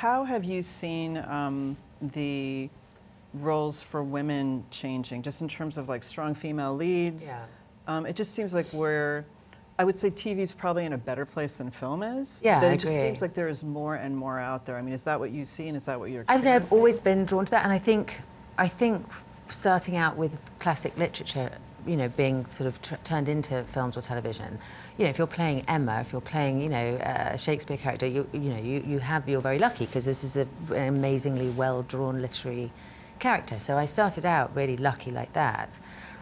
how have you seen the roles for women changing, just in terms of like strong female leads? Yeah. It just seems like I would say TV's probably in a better place than film is. Yeah, but I it just agree. seems like there is more and more out there. I mean, is that what you see, and is that what you're I would say experiencing? I've always been drawn to that, and I think starting out with classic literature, you know, being sort of turned into films or television, you know, if you're playing Emma, if you're playing, you know, a Shakespeare character, you're very lucky because this is an amazingly well-drawn literary character. So I started out really lucky like that.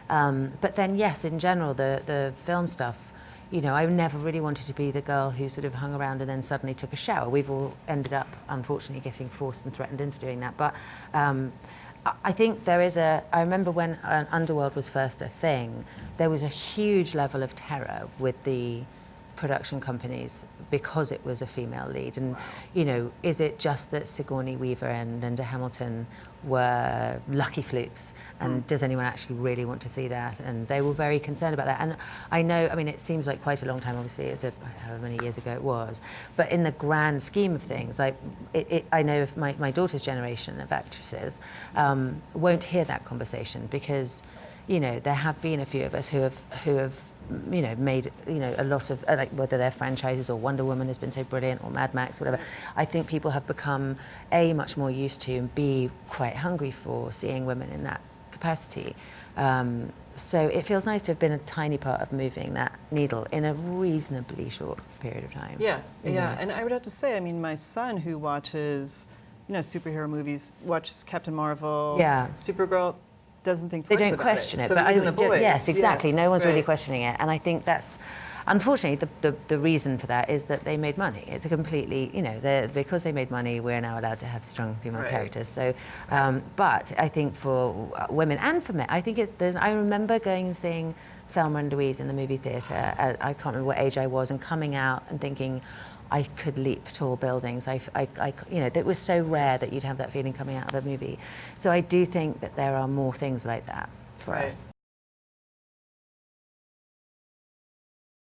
But then, yes, in general, the film stuff, you know, I never really wanted to be the girl who sort of hung around and then suddenly took a shower. We've all ended up, unfortunately, getting forced and threatened into doing that. But I think there is I remember when Underworld was first a thing, there was a huge level of terror with the production companies because it was a female lead. And, you know, is it just that Sigourney Weaver and Linda Hamilton were lucky flukes? And does anyone actually really want to see that? And they were very concerned about that. And I know, I mean, it seems like quite a long time, obviously, it's however many years ago it was. But in the grand scheme of things, I know if my daughter's generation of actresses won't hear that conversation because, you know, there have been a few of us who have you know, made, you know, a lot of, like, whether they're franchises or Wonder Woman has been so brilliant or Mad Max, whatever. I think people have become, A, much more used to and B, quite hungry for seeing women in that capacity. So it feels nice to have been a tiny part of moving that needle in a reasonably short period of time. Yeah, yeah. And I would have to say, I mean, my son who watches, you know, superhero movies, watches Captain Marvel, Supergirl, doesn't think twice they don't about question it, So but even the boys, yes, exactly. Yes, no one's right. really questioning it, and I think that's, unfortunately, the reason for that is that they made money. It's a completely, you know, because they made money, we're now allowed to have strong female characters. So, but I think for women and for men, I think I remember going and seeing Thelma and Louise in the movie theatre. I can't remember what age I was, and coming out and thinking, I could leap tall buildings. You know, it was so rare that you'd have that feeling coming out of a movie. So I do think that there are more things like that for us.